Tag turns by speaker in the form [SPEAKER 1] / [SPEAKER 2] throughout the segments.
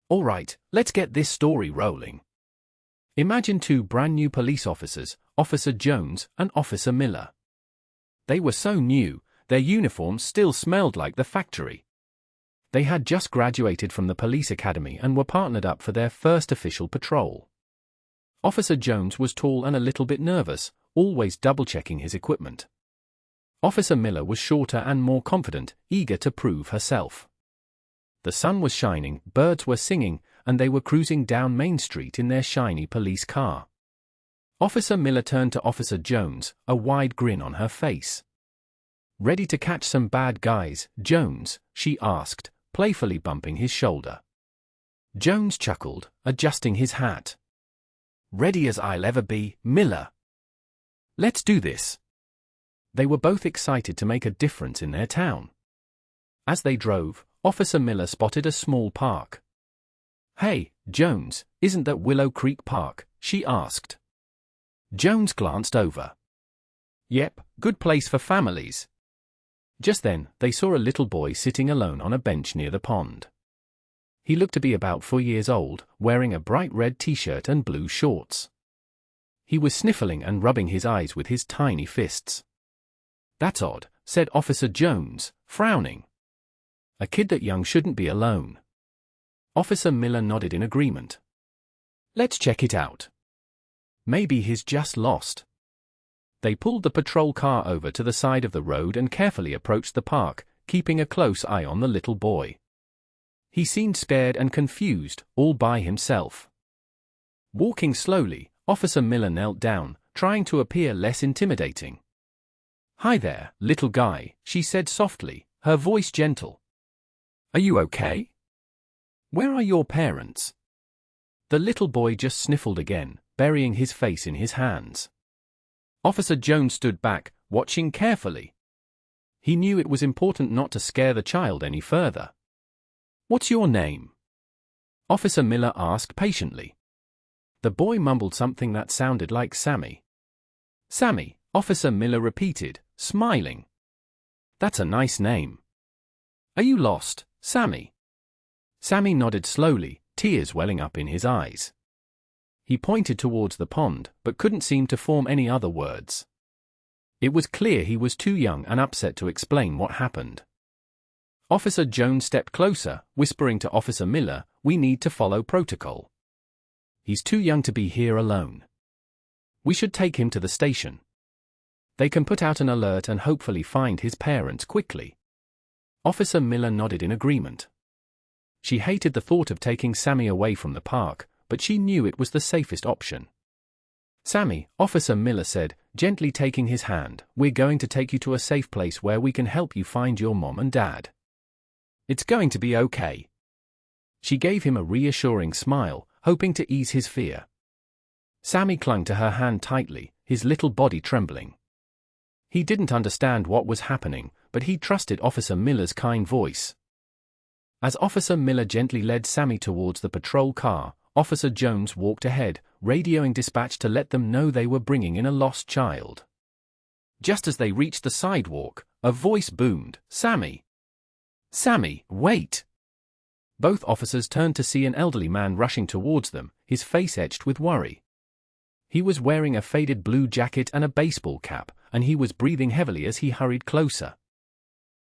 [SPEAKER 1] All right, let's get this story rolling. Imagine two brand new police officers, Officer Jones and Officer Miller. They were so new, their uniforms still smelled like the factory. They had just graduated from the police academy and were partnered up for their first official patrol. Officer Jones was tall and a little bit nervous, always double-checking his equipment. Officer Miller was shorter and more confident, eager to prove herself. The sun was shining, birds were singing, and they were cruising down Main Street in their shiny police car. Officer Miller turned to Officer Jones, a wide grin on her face. "Ready to catch some bad guys, Jones?" she asked, playfully bumping his shoulder. Jones chuckled, adjusting his hat. "Ready as I'll ever be, Miller. Let's do this." They were both excited to make a difference in their town. As they drove, Officer Miller spotted a small park. "Hey, Jones, isn't that Willow Creek Park?" she asked. Jones glanced over. "Yep, good place for families." Just then, they saw a little boy sitting alone on a bench near the pond. He looked to be about 4 years old, wearing a bright red t-shirt and blue shorts. He was sniffling and rubbing his eyes with his tiny fists. "That's odd," said Officer Jones, frowning. "A kid that young shouldn't be alone." Officer Miller nodded in agreement. "Let's check it out. Maybe he's just lost." They pulled the patrol car over to the side of the road and carefully approached the park, keeping a close eye on the little boy. He seemed scared and confused, all by himself. Walking slowly, Officer Miller knelt down, trying to appear less intimidating. "Hi there, little guy," she said softly, her voice gentle. "Are you okay? Where are your parents?" The little boy just sniffled again, burying his face in his hands. Officer Jones stood back, watching carefully. He knew it was important not to scare the child any further. "What's your name?" Officer Miller asked patiently. The boy mumbled something that sounded like Sammy. "Sammy," Officer Miller repeated, smiling. "That's a nice name. Are you lost, Sammy?" Sammy nodded slowly, tears welling up in his eyes. He pointed towards the pond, but couldn't seem to form any other words. It was clear he was too young and upset to explain what happened. Officer Jones stepped closer, whispering to Officer Miller, "We need to follow protocol. He's too young to be here alone. We should take him to the station. They can put out an alert and hopefully find his parents quickly." Officer Miller nodded in agreement. She hated the thought of taking Sammy away from the park, but she knew it was the safest option. "Sammy," Officer Miller said, gently taking his hand, "we're going to take you to a safe place where we can help you find your mom and dad. It's going to be okay." She gave him a reassuring smile, hoping to ease his fear. Sammy clung to her hand tightly, his little body trembling. He didn't understand what was happening, but he trusted Officer Miller's kind voice. As Officer Miller gently led Sammy towards the patrol car, Officer Jones walked ahead, radioing dispatch to let them know they were bringing in a lost child. Just as they reached the sidewalk, a voice boomed, "Sammy! Sammy, wait!" Both officers turned to see an elderly man rushing towards them, his face etched with worry. He was wearing a faded blue jacket and a baseball cap, and he was breathing heavily as he hurried closer.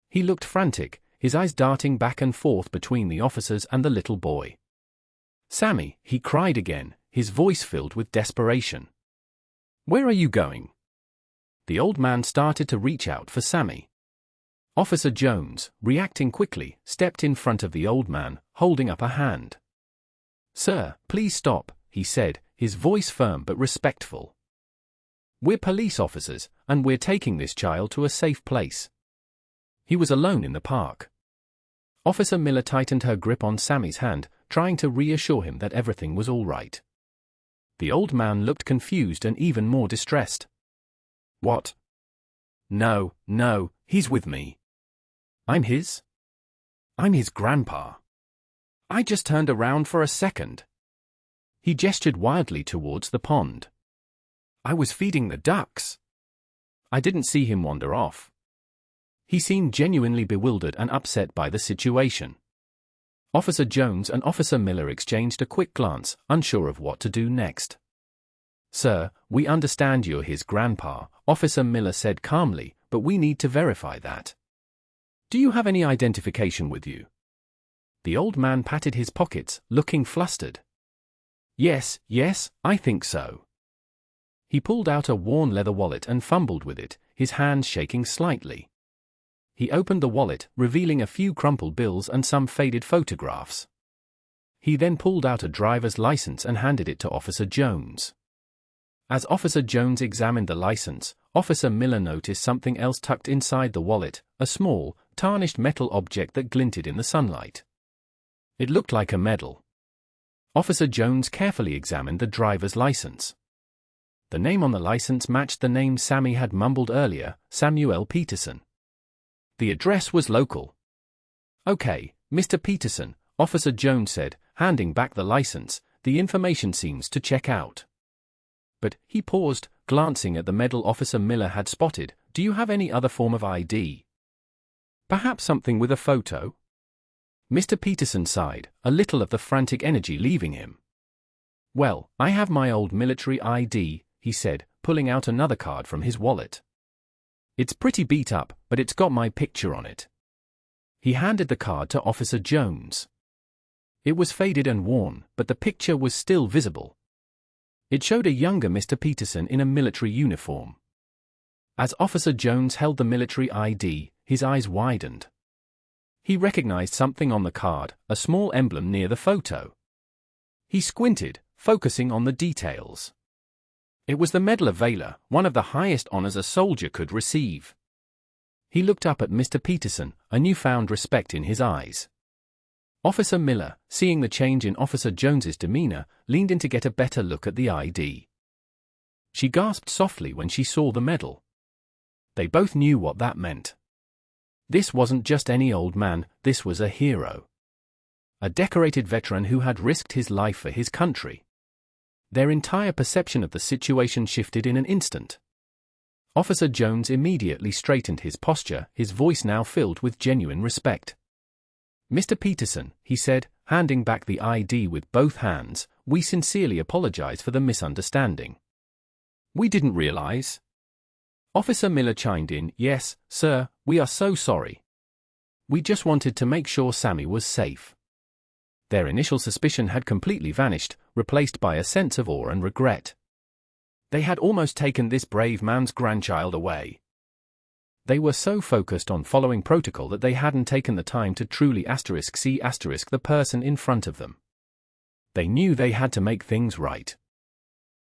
[SPEAKER 1] He looked frantic, his eyes darting back and forth between the officers and the little boy. "Sammy," he cried again, his voice filled with desperation. "Where are you going?" The old man started to reach out for Sammy. Officer Jones, reacting quickly, stepped in front of the old man, holding up a hand. "Sir, please stop," he said, his voice firm but respectful. "We're police officers, and we're taking this child to a safe place." He was alone in the park. Officer Miller tightened her grip on Sammy's hand, trying to reassure him that everything was all right. The old man looked confused and even more distressed. "What? No, he's with me. I'm his grandpa. I just turned around for a second." He gestured wildly towards the pond. "I was feeding the ducks. I didn't see him wander off." He seemed genuinely bewildered and upset by the situation. Officer Jones and Officer Miller exchanged a quick glance, unsure of what to do next. "Sir, we understand you're his grandpa," Officer Miller said calmly, "but we need to verify that. Do you have any identification with you?" The old man patted his pockets, looking flustered. Yes, I think so." He pulled out a worn leather wallet and fumbled with it, his hands shaking slightly. He opened the wallet, revealing a few crumpled bills and some faded photographs. He then pulled out a driver's license and handed it to Officer Jones. As Officer Jones examined the license, Officer Miller noticed something else tucked inside the wallet, a small, tarnished metal object that glinted in the sunlight. It looked like a medal. Officer Jones carefully examined the driver's license. The name on the license matched the name Sammy had mumbled earlier, Samuel Peterson. The address was local. "Okay, Mr. Peterson," Officer Jones said, handing back the license, "the information seems to check out." But, he paused, glancing at the medal Officer Miller had spotted, "Do you have any other form of ID? Perhaps something with a photo?" Mr. Peterson sighed, a little of the frantic energy leaving him. "Well, I have my old military ID," he said, pulling out another card from his wallet. "It's pretty beat up, but it's got my picture on it." He handed the card to Officer Jones. It was faded and worn, but the picture was still visible. It showed a younger Mr. Peterson in a military uniform. As Officer Jones held the military ID, his eyes widened. He recognized something on the card, a small emblem near the photo. He squinted, focusing on the details. It was the Medal of Valor, one of the highest honors a soldier could receive. He looked up at Mr. Peterson, a newfound respect in his eyes. Officer Miller, seeing the change in Officer Jones's demeanor, leaned in to get a better look at the ID. She gasped softly when she saw the medal. They both knew what that meant. This wasn't just any old man, this was a hero. A decorated veteran who had risked his life for his country. Their entire perception of the situation shifted in an instant. Officer Jones immediately straightened his posture, his voice now filled with genuine respect. "Mr. Peterson," he said, handing back the ID with both hands, "we sincerely apologize for the misunderstanding. We didn't realize." Officer Miller chimed in, "Yes, sir, we are so sorry. We just wanted to make sure Sammy was safe." Their initial suspicion had completely vanished, replaced by a sense of awe and regret. They had almost taken this brave man's grandchild away. They were so focused on following protocol that they hadn't taken the time to truly *see* the person in front of them. They knew they had to make things right.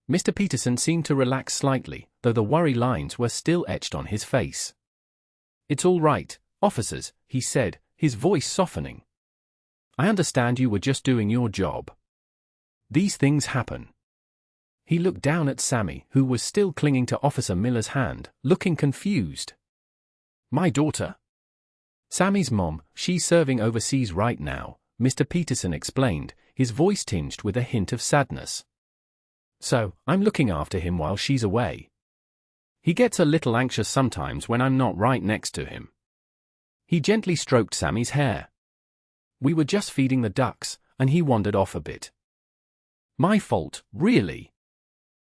[SPEAKER 1] Mr. Peterson seemed to relax slightly, though the worry lines were still etched on his face. "It's all right, officers," he said, his voice softening. "I understand you were just doing your job. These things happen." He looked down at Sammy, who was still clinging to Officer Miller's hand, looking confused. "My daughter?" "Sammy's mom, she's serving overseas right now," Mr. Peterson explained, his voice tinged with a hint of sadness. "So, I'm looking after him while she's away. He gets a little anxious sometimes when I'm not right next to him." He gently stroked Sammy's hair. "We were just feeding the ducks, and he wandered off a bit. My fault, really."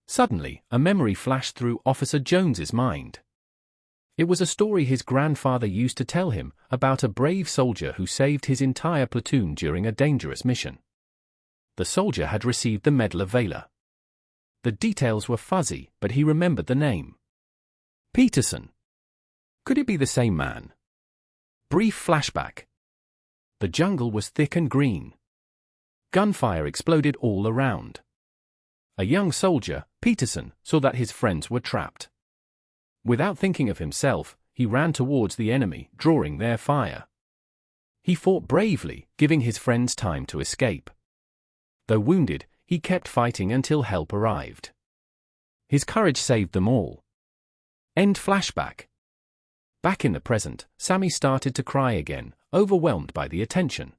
[SPEAKER 1] Suddenly, a memory flashed through Officer Jones's mind. It was a story his grandfather used to tell him, about a brave soldier who saved his entire platoon during a dangerous mission. The soldier had received the Medal of Valor. The details were fuzzy, but he remembered the name. Peterson. Could it be the same man? Brief flashback. The jungle was thick and green. Gunfire exploded all around. A young soldier, Peterson, saw that his friends were trapped. Without thinking of himself, he ran towards the enemy, drawing their fire. He fought bravely, giving his friends time to escape. Though wounded, he kept fighting until help arrived. His courage saved them all. End flashback. Back in the present, Sammy started to cry again, overwhelmed by the attention.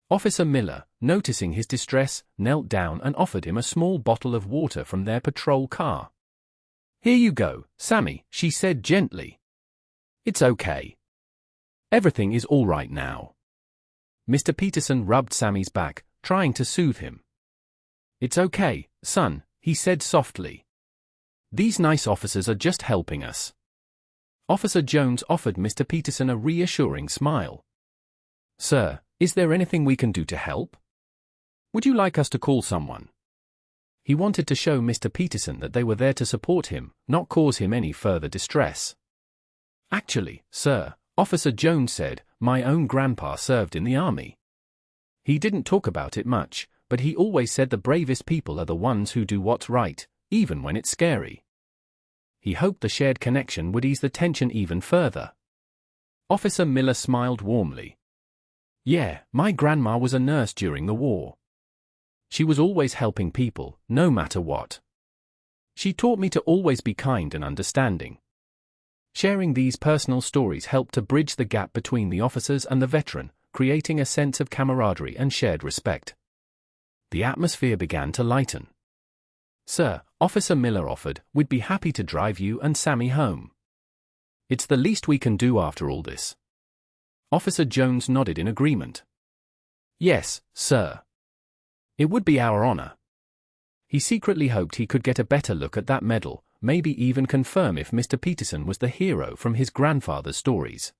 [SPEAKER 1] Officer Miller, noticing his distress, knelt down and offered him a small bottle of water from their patrol car. "Here you go, Sammy," she said gently. "It's okay. Everything is all right now." Mr. Peterson rubbed Sammy's back, trying to soothe him. "It's okay, son," he said softly. "These nice officers are just helping us." Officer Jones offered Mr. Peterson a reassuring smile. "Sir, is there anything we can do to help? Would you like us to call someone?" He wanted to show Mr. Peterson that they were there to support him, not cause him any further distress. "Actually, sir," Officer Jones said, "my own grandpa served in the army. He didn't talk about it much, but he always said the bravest people are the ones who do what's right, even when it's scary." He hoped the shared connection would ease the tension even further. Officer Miller smiled warmly. "Yeah, my grandma was a nurse during the war. She was always helping people, no matter what. She taught me to always be kind and understanding." Sharing these personal stories helped to bridge the gap between the officers and the veteran, creating a sense of camaraderie and shared respect. The atmosphere began to lighten. "Sir," Officer Miller offered, "we'd be happy to drive you and Sammy home. It's the least we can do after all this." Officer Jones nodded in agreement. "Yes, sir. It would be our honor." He secretly hoped he could get a better look at that medal, maybe even confirm if Mr. Peterson was the hero from his grandfather's stories.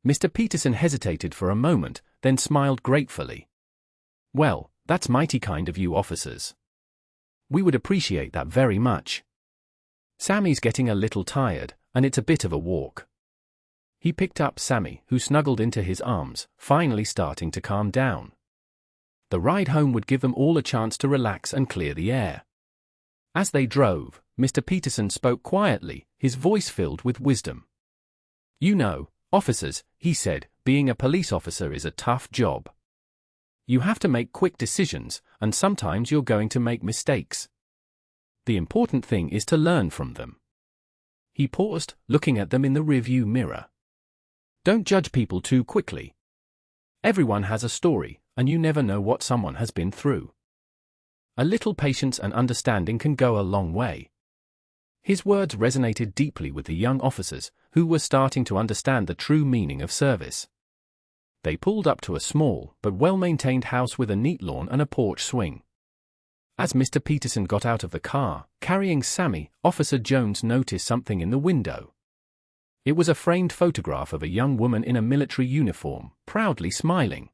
[SPEAKER 1] Mr. Peterson hesitated for a moment, then smiled gratefully. "Well, that's mighty kind of you officers. We would appreciate that very much. Sammy's getting a little tired, and it's a bit of a walk." He picked up Sammy, who snuggled into his arms, finally starting to calm down. The ride home would give them all a chance to relax and clear the air. As they drove, Mr. Peterson spoke quietly, his voice filled with wisdom. "You know, officers," he said, "being a police officer is a tough job. You have to make quick decisions, and sometimes you're going to make mistakes. The important thing is to learn from them." He paused, looking at them in the rearview mirror. "Don't judge people too quickly. Everyone has a story, and you never know what someone has been through. A little patience and understanding can go a long way." His words resonated deeply with the young officers, who were starting to understand the true meaning of service. They pulled up to a small, but well-maintained house with a neat lawn and a porch swing. As Mr. Peterson got out of the car, carrying Sammy, Officer Jones noticed something in the window. It was a framed photograph of a young woman in a military uniform, proudly smiling.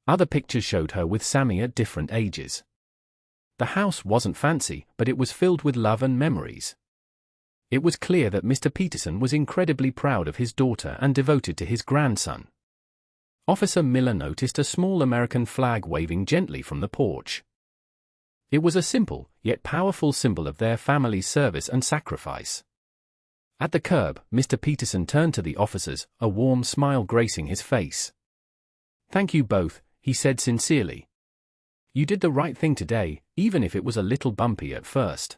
[SPEAKER 1] Other pictures showed her with Sammy at different ages. The house wasn't fancy, but it was filled with love and memories. It was clear that Mr. Peterson was incredibly proud of his daughter and devoted to his grandson. Officer Miller noticed a small American flag waving gently from the porch. It was a simple, yet powerful symbol of their family's service and sacrifice. At the curb, Mr. Peterson turned to the officers, a warm smile gracing his face. "Thank you both," he said sincerely. "You did the right thing today, even if it was a little bumpy at first.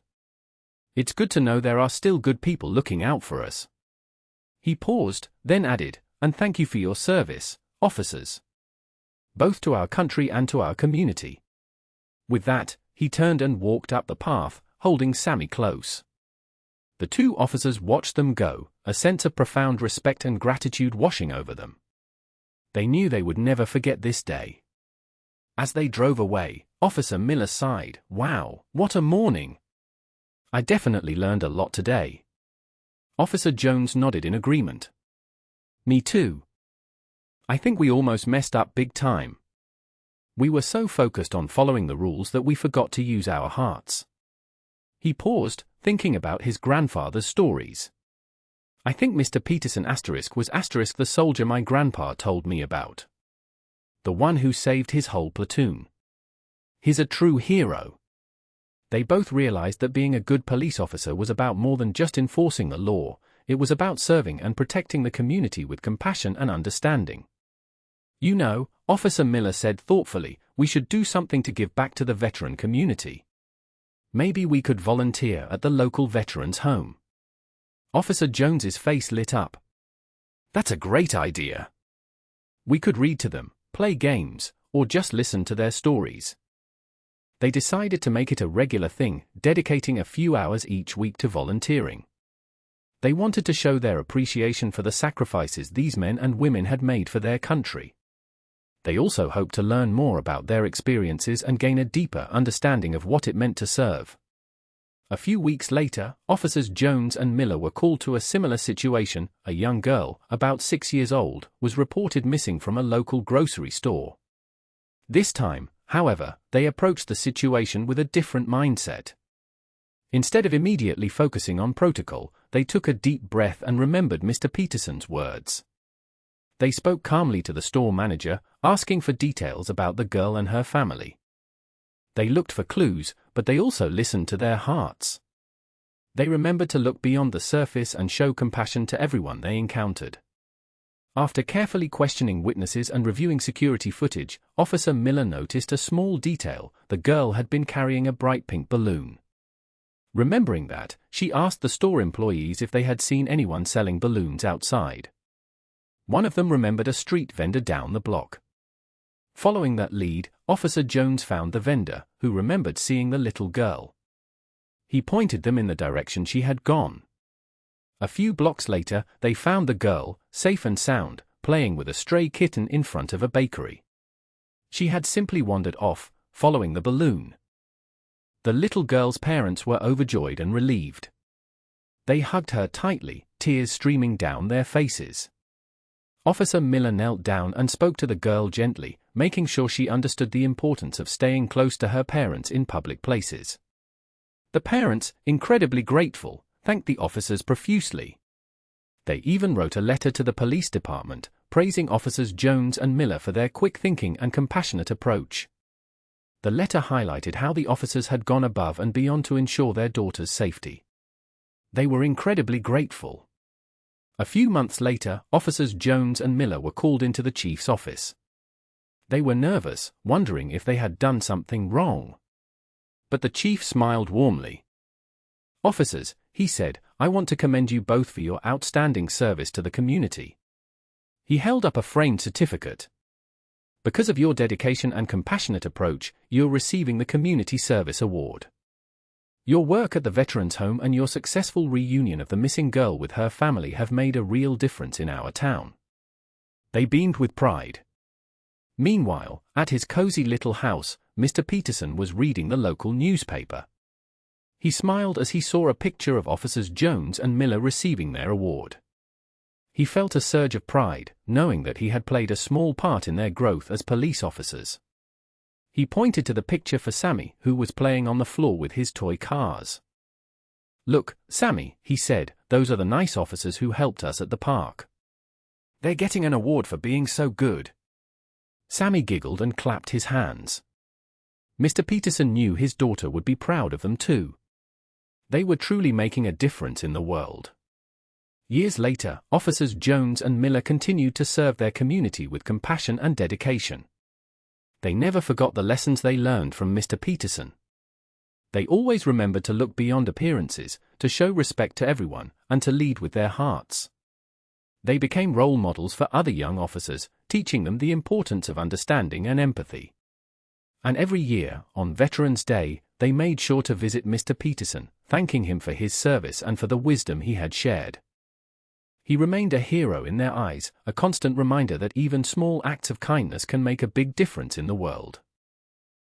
[SPEAKER 1] It's good to know there are still good people looking out for us." He paused, then added, "And thank you for your service, officers. Both to our country and to our community." With that, he turned and walked up the path, holding Sammy close. The two officers watched them go, a sense of profound respect and gratitude washing over them. They knew they would never forget this day. As they drove away, Officer Miller sighed, "Wow, what a morning. I definitely learned a lot today." Officer Jones nodded in agreement. "Me too. I think we almost messed up big time. We were so focused on following the rules that we forgot to use our hearts." He paused, thinking about his grandfather's stories. "I think Mr. Peterson was the soldier my grandpa told me about. The one who saved his whole platoon. He's a true hero." They both realized that being a good police officer was about more than just enforcing the law. It was about serving and protecting the community with compassion and understanding. "You know," Officer Miller said thoughtfully, "we should do something to give back to the veteran community. Maybe we could volunteer at the local veterans' home." Officer Jones's face lit up. "That's a great idea. We could read to them, play games, or just listen to their stories." They decided to make it a regular thing, dedicating a few hours each week to volunteering. They wanted to show their appreciation for the sacrifices these men and women had made for their country. They also hoped to learn more about their experiences and gain a deeper understanding of what it meant to serve. A few weeks later, Officers Jones and Miller were called to a similar situation. A young girl, about 6 years old, was reported missing from a local grocery store. This time, however, they approached the situation with a different mindset. Instead of immediately focusing on protocol, they took a deep breath and remembered Mr. Peterson's words. They spoke calmly to the store manager, asking for details about the girl and her family. They looked for clues, but they also listened to their hearts. They remembered to look beyond the surface and show compassion to everyone they encountered. After carefully questioning witnesses and reviewing security footage, Officer Miller noticed a small detail: the girl had been carrying a bright pink balloon. Remembering that, she asked the store employees if they had seen anyone selling balloons outside. One of them remembered a street vendor down the block. Following that lead, Officer Jones found the vendor, who remembered seeing the little girl. He pointed them in the direction she had gone. A few blocks later, they found the girl, safe and sound, playing with a stray kitten in front of a bakery. She had simply wandered off, following the balloon. The little girl's parents were overjoyed and relieved. They hugged her tightly, tears streaming down their faces. Officer Miller knelt down and spoke to the girl gently, making sure she understood the importance of staying close to her parents in public places. The parents, incredibly grateful, thanked the officers profusely. They even wrote a letter to the police department, praising Officers Jones and Miller for their quick thinking and compassionate approach. The letter highlighted how the officers had gone above and beyond to ensure their daughter's safety. They were incredibly grateful. A few months later, Officers Jones and Miller were called into the chief's office. They were nervous, wondering if they had done something wrong. But the chief smiled warmly. "Officers," he said, "I want to commend you both for your outstanding service to the community." He held up a framed certificate. "Because of your dedication and compassionate approach, you're receiving the Community Service Award. Your work at the Veterans Home and your successful reunion of the missing girl with her family have made a real difference in our town." They beamed with pride. Meanwhile, at his cozy little house, Mr. Peterson was reading the local newspaper. He smiled as he saw a picture of Officers Jones and Miller receiving their award. He felt a surge of pride, knowing that he had played a small part in their growth as police officers. He pointed to the picture for Sammy, who was playing on the floor with his toy cars. "Look, Sammy," he said, "those are the nice officers who helped us at the park. They're getting an award for being so good." Sammy giggled and clapped his hands. Mr. Peterson knew his daughter would be proud of them too. They were truly making a difference in the world. Years later, Officers Jones and Miller continued to serve their community with compassion and dedication. They never forgot the lessons they learned from Mr. Peterson. They always remembered to look beyond appearances, to show respect to everyone, and to lead with their hearts. They became role models for other young officers, teaching them the importance of understanding and empathy. And every year, on Veterans Day, they made sure to visit Mr. Peterson, thanking him for his service and for the wisdom he had shared. He remained a hero in their eyes, a constant reminder that even small acts of kindness can make a big difference in the world.